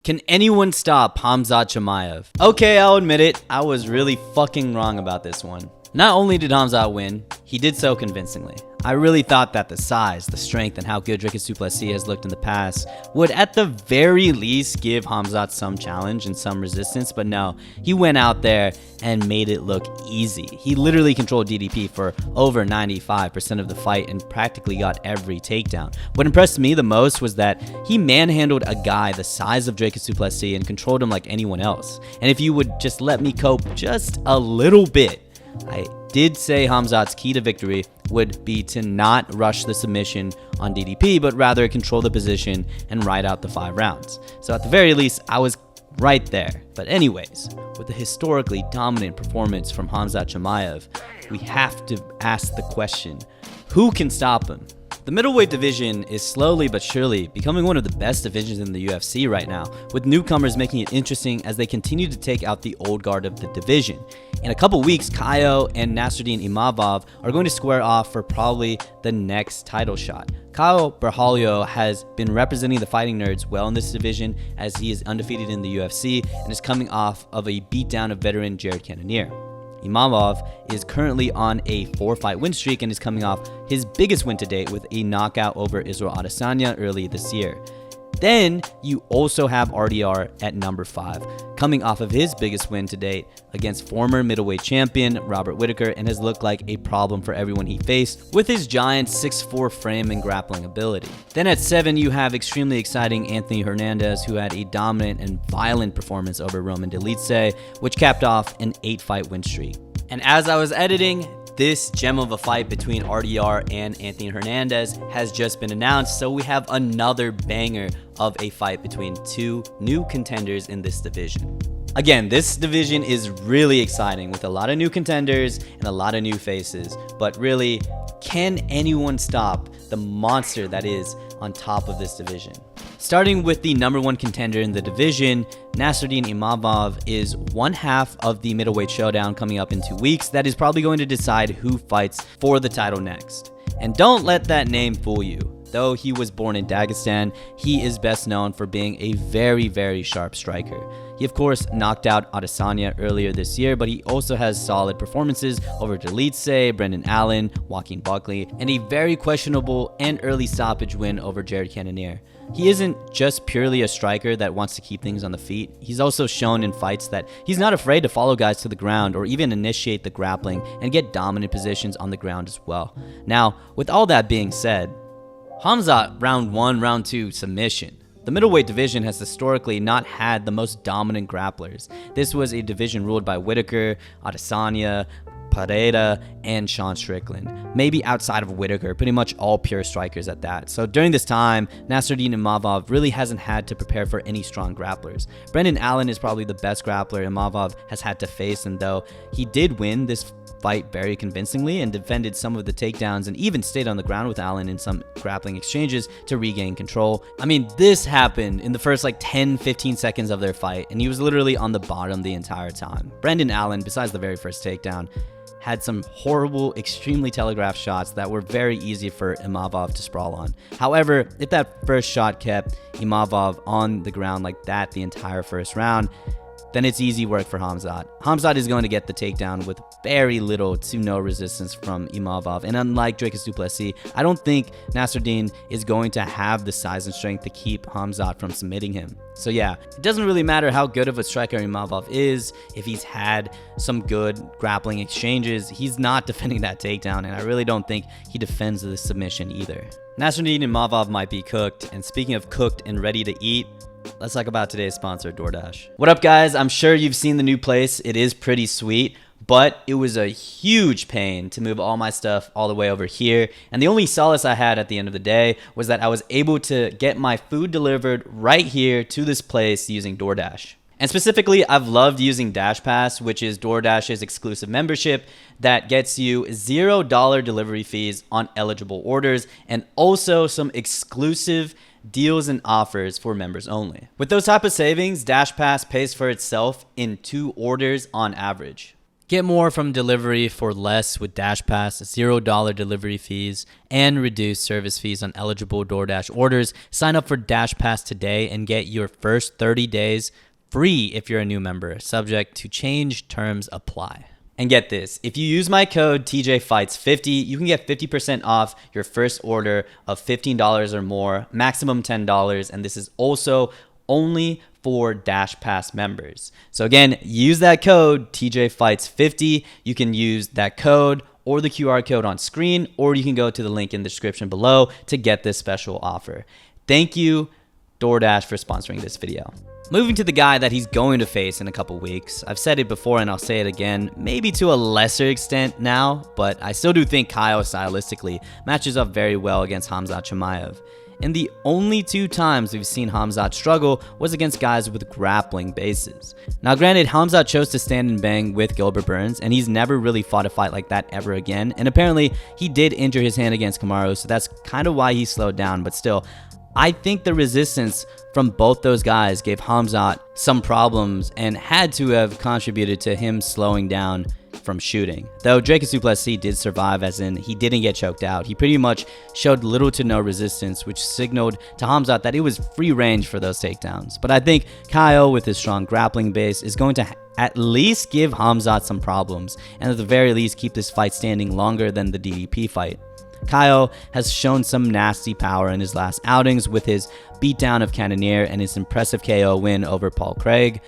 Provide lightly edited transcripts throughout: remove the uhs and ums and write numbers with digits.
Can anyone stop Khamzat Chimaev? Okay, I'll admit it, I was really fucking wrong about this one. Not only did Khamzat win, he did so convincingly. I really thought that the size, the strength, and how good Dricus du Plessis has looked in the past would at the very least give Khamzat some challenge and some resistance, but no, he went out there and made it look easy. He literally controlled DDP for over 95% of the fight and practically got every takedown. What impressed me the most was that he manhandled a guy the size of Dricus du Plessis and controlled him like anyone else. And if you would just let me cope just a little bit, I did say Khamzat's key to victory would be to not rush the submission on DDP, but rather control the position and ride out the 5 rounds. So at the very least, I was right there. But anyways, with the historically dominant performance from Khamzat Chimaev, we have to ask the question, who can stop him? The middleweight division is slowly but surely becoming one of the best divisions in the UFC right now, with newcomers making it interesting as they continue to take out the old guard of the division. In a couple weeks, Caio and Nassourdine Imavov are going to square off for probably the next title shot. Caio Borralho has been representing the Fighting Nerds well in this division as he is undefeated in the UFC and is coming off of a beatdown of veteran Jared Cannonier. Imavov is currently on a 4-fight win streak and is coming off his biggest win to date with a knockout over Israel Adesanya early this year. Then you also have RDR at number 5, coming off of his biggest win to date against former middleweight champion Robert Whittaker, and has looked like a problem for everyone he faced with his giant 6'4" frame and grappling ability. Then at 7 you have extremely exciting Anthony Hernandez, who had a dominant and violent performance over Roman Dolidze, which capped off an 8-fight win streak. And as I was editing, this gem of a fight between RDR and Anthony Hernandez has just been announced, so we have another banger of a fight between two new contenders in this division. Again, this division is really exciting with a lot of new contenders and a lot of new faces, but really, can anyone stop the monster that is on top of this division? Starting with the number 1 contender in the division, Nassourdine Imavov is one half of the middleweight showdown coming up in 2 weeks that is probably going to decide who fights for the title next. And don't let that name fool you. Though he was born in Dagestan, he is best known for being a very, very sharp striker. He of course knocked out Adesanya earlier this year, but he also has solid performances over Dolidze, Brendan Allen, Joaquin Buckley, and a very questionable and early stoppage win over Jared Cannonier. He isn't just purely a striker that wants to keep things on the feet. He's also shown in fights that he's not afraid to follow guys to the ground or even initiate the grappling and get dominant positions on the ground as well. Now, with all that being said, Khamzat round 1, round 2 submission. The middleweight division has historically not had the most dominant grapplers. This was a division ruled by Whittaker, Adesanya, Pereira, and Sean Strickland. Maybe outside of Whittaker, pretty much all pure strikers at that. So during this time, Nassourdine Imavov really hasn't had to prepare for any strong grapplers. Brendan Allen is probably the best grappler Imavov has had to face, and though he did win this fight very convincingly and defended some of the takedowns and even stayed on the ground with Allen in some grappling exchanges to regain control. I mean, this happened in the first 10-15 seconds of their fight, and he was literally on the bottom the entire time. Brendan Allen, besides the very first takedown, had some horrible, extremely telegraphed shots that were very easy for Imavov to sprawl on. However, if that first shot kept Imavov on the ground like that the entire first round, then it's easy work for Khamzat. Khamzat is going to get the takedown with very little to no resistance from Imavov. And unlike Dricus du Plessis, I don't think Nassourdine is going to have the size and strength to keep Khamzat from submitting him. So yeah, it doesn't really matter how good of a striker Imavov is. If he's had some good grappling exchanges, he's not defending that takedown, and I really don't think he defends the submission either. Nassourdine Imavov might be cooked, and speaking of cooked and ready to eat, let's talk about today's sponsor, DoorDash. What up, guys? I'm sure you've seen the new place. It is pretty sweet, but it was a huge pain to move all my stuff all the way over here. And the only solace I had at the end of the day was that I was able to get my food delivered right here to this place using DoorDash. And specifically, I've loved using DashPass, which is DoorDash's exclusive membership that gets you $0 delivery fees on eligible orders and also some exclusive deals and offers for members only. With those type of savings, DashPass pays for itself in 2 orders on average. Get more from delivery for less with DashPass, $0 delivery fees, and reduced service fees on eligible DoorDash orders. Sign up for DashPass today and get your first 30 days free if you're a new member. Subject to change, terms apply. And get this, if you use my code TJFights50, you can get 50% off your first order of $15 or more, maximum $10, and this is also only for DashPass members. So again, use that code TJFights50. You can use that code or the QR code on screen, or you can go to the link in the description below to get this special offer. Thank you, DoorDash, for sponsoring this video. Moving to the guy that he's going to face in a couple weeks. I've said it before and I'll say it again, maybe to a lesser extent now, but I still do think Caio stylistically matches up very well against Khamzat Chimaev. And the only 2 times we've seen Khamzat struggle was against guys with grappling bases. Now granted, Khamzat chose to stand and bang with Gilbert Burns, and he's never really fought a fight like that ever again, and apparently he did injure his hand against Kamaru, so that's kind of why he slowed down, but still, I think the resistance from both those guys gave Khamzat some problems and had to have contributed to him slowing down from shooting. Though Dricus du Plessis did survive, as in he didn't get choked out. He pretty much showed little to no resistance, which signaled to Khamzat that it was free range for those takedowns. But I think Caio, with his strong grappling base, is going to at least give Khamzat some problems, and at the very least keep this fight standing longer than the DDP fight. Caio has shown some nasty power in his last outings with his beatdown of Cannonier and his impressive KO win over Paul Craig.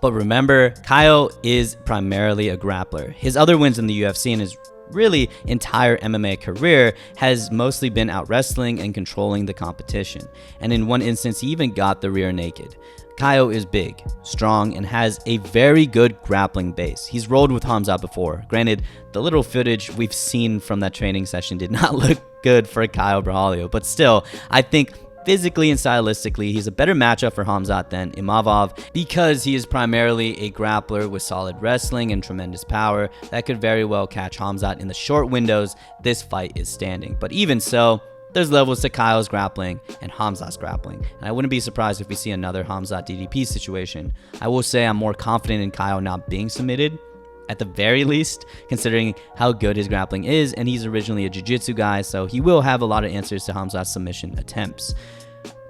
But remember, Caio is primarily a grappler. His other wins in the UFC and his really entire MMA career has mostly been out wrestling and controlling the competition. And in one instance, he even got the rear naked. Caio is big, strong, and has a very good grappling base. He's rolled with Khamzat before. Granted, the little footage we've seen from that training session did not look good for Caio Borralho, but still, I think physically and stylistically, he's a better matchup for Khamzat than Imavov because he is primarily a grappler with solid wrestling and tremendous power that could very well catch Khamzat in the short windows this fight is standing. But even so, there's levels to Caio's grappling and Khamzat's grappling, and I wouldn't be surprised if we see another Khamzat DDP situation. I will say I'm more confident in Caio not being submitted, at the very least, considering how good his grappling is, and he's originally a jiu-jitsu guy, so he will have a lot of answers to Khamzat's submission attempts.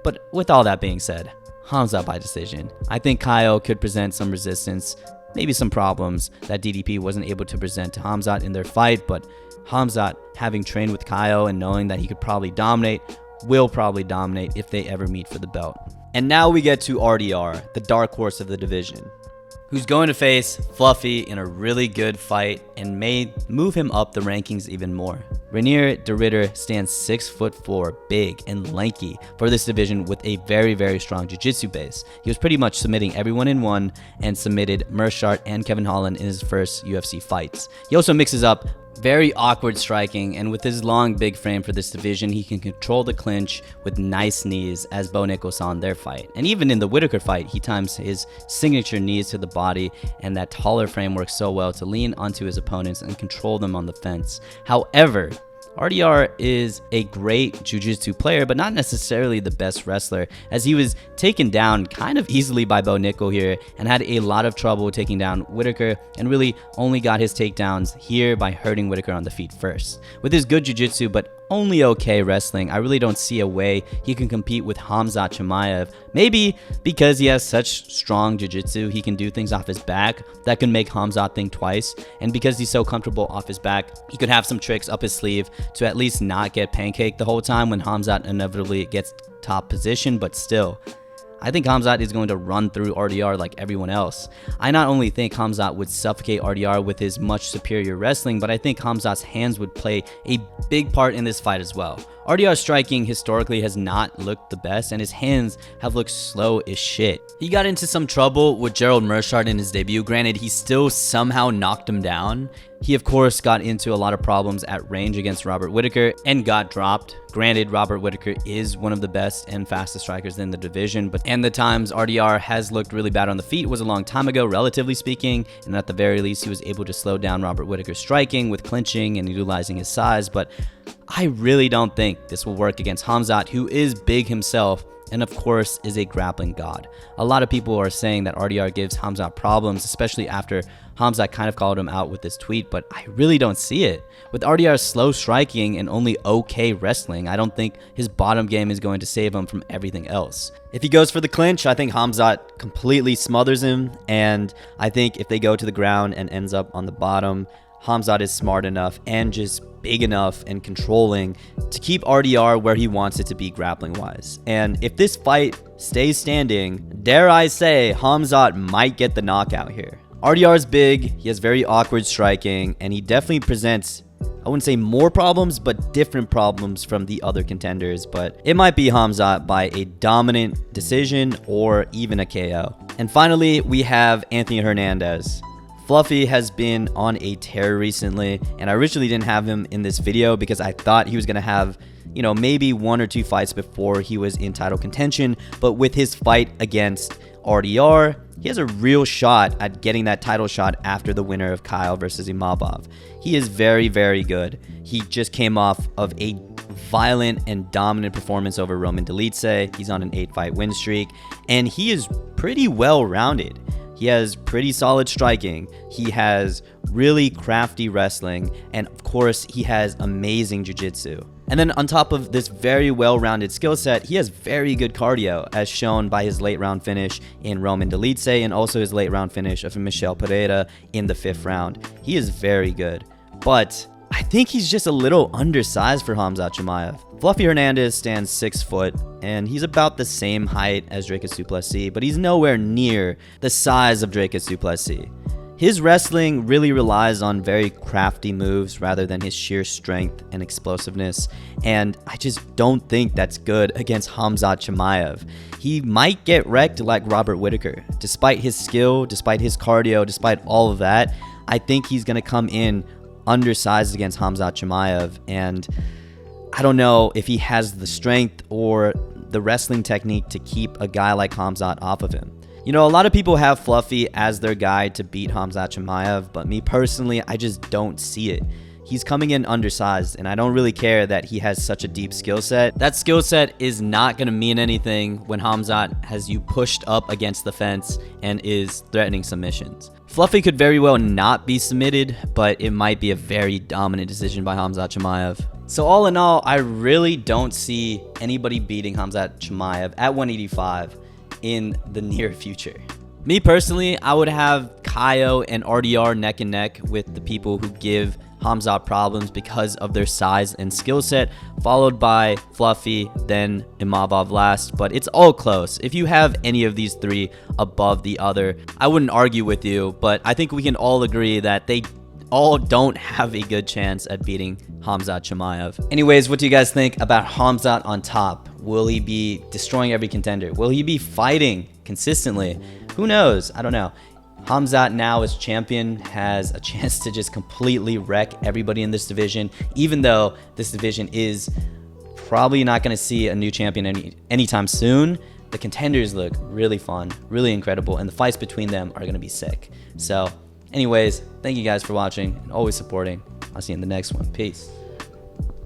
But with all that being said, Khamzat by decision. I think Caio could present some resistance, maybe some problems that DDP wasn't able to present to Khamzat in their fight, but Khamzat, having trained with Caio and knowing that he could probably dominate, will probably dominate if they ever meet for the belt. And now we get to RDR, the dark horse of the division, who's going to face Fluffy in a really good fight and may move him up the rankings even more. Reinier de Ridder stands 6'4", big and lanky for this division with a very, very strong jiu-jitsu base. He was pretty much submitting everyone in one and submitted Meerschaert and Kevin Holland in his first UFC fights. He also mixes up very awkward striking, and with his long big frame for this division, he can control the clinch with nice knees, as Bo Nickal saw in their fight. And even in the Whittaker fight, he times his signature knees to the body, and that taller frame works so well to lean onto his opponents and control them on the fence. However, RDR is a great jiu-jitsu player, but not necessarily the best wrestler, as he was taken down kind of easily by Bo Nickal here and had a lot of trouble taking down Whittaker, and really only got his takedowns here by hurting Whittaker on the feet first. With his good jiu-jitsu but only okay wrestling, I really don't see a way he can compete with Khamzat Chimaev. Maybe because he has such strong jiu-jitsu, he can do things off his back that can make Khamzat think twice, and because he's so comfortable off his back, he could have some tricks up his sleeve to at least not get pancaked the whole time when Khamzat inevitably gets top position. But still, I think Khamzat is going to run through RDR like everyone else. I not only think Khamzat would suffocate RDR with his much superior wrestling, but I think Khamzat's hands would play a big part in this fight as well. RDR's striking historically has not looked the best, and his hands have looked slow as shit. He got into some trouble with Gerald Meerschaert in his debut. Granted, he still somehow knocked him down. He of course got into a lot of problems at range against Robert Whittaker and got dropped. Granted, Robert Whittaker is one of the best and fastest strikers in the division, and the times RDR has looked really bad on the feet was a long time ago, relatively speaking, and at the very least he was able to slow down Robert Whittaker's striking with clinching and utilizing his size. But I really don't think this will work against Khamzat, who is big himself and of course is a grappling god. A lot of people are saying that RDR gives Khamzat problems, especially after Khamzat kind of called him out with this tweet, but I really don't see it. With RDR's slow striking and only okay wrestling, I don't think his bottom game is going to save him from everything else. If he goes for the clinch, I think Khamzat completely smothers him, and I think if they go to the ground and ends up on the bottom, Khamzat is smart enough and just big enough and controlling to keep RDR where he wants it to be grappling wise. And if this fight stays standing, dare I say, Khamzat might get the knockout here. RDR is big, he has very awkward striking, and he definitely presents, I wouldn't say more problems, but different problems from the other contenders. But it might be Khamzat by a dominant decision or even a KO. And finally, we have Anthony Hernandez. Fluffy has been on a tear recently, and I originally didn't have him in this video because I thought he was going to have, you know, maybe 1 or 2 fights before he was in title contention. But with his fight against RDR, he has a real shot at getting that title shot after the winner of Kyle versus Imavov. He is very, very good. He just came off of a violent and dominant performance over Roman Dolidze. He's on an 8-fight win streak, and he is pretty well-rounded. He has pretty solid striking, he has really crafty wrestling, and of course, he has amazing jiu-jitsu. And then on top of this very well-rounded skill set, he has very good cardio, as shown by his late round finish in Roman Dolidze and also his late round finish of Michel Pereira in the 5th round. He is very good, but I think he's just a little undersized for Khamzat Chimaev. Fluffy Hernandez stands 6 foot, and he's about the same height as Dricus du Plessis, but he's nowhere near the size of Dricus du Plessis. His wrestling really relies on very crafty moves rather than his sheer strength and explosiveness, and I just don't think that's good against Khamzat Chimaev. He might get wrecked like Robert Whittaker. Despite his skill, despite his cardio, despite all of that, I think he's going to come in undersized against Khamzat Chimaev, and I don't know if he has the strength or the wrestling technique to keep a guy like Khamzat off of him. You know, a lot of people have Fluffy as their guy to beat Khamzat Chimaev, but me personally, I just don't see it. He's coming in undersized, and I don't really care that he has such a deep skill set. That skill set is not going to mean anything when Khamzat has you pushed up against the fence and is threatening submissions. Fluffy could very well not be submitted, but it might be a very dominant decision by Khamzat Chimaev. So all in all, I really don't see anybody beating Khamzat Chimaev at 185 in the near future. Me personally, I would have Kaio and RDR neck and neck with the people who give Khamzat problems because of their size and skill set, followed by Fluffy, then Imavov last, but it's all close. If you have any of these 3 above the other, I wouldn't argue with you, but I think we can all agree that they all don't have a good chance at beating Khamzat Chimaev. Anyways, what do you guys think about Khamzat on top? Will he be destroying every contender? Will he be fighting consistently? Who knows? I don't know. Khamzat now as champion has a chance to just completely wreck everybody in this division, even though this division is probably not going to see a new champion anytime soon. The contenders look really fun, really incredible, and the fights between them are going to be sick. So anyways, thank you guys for watching and always supporting. I'll see you in the next one. Peace.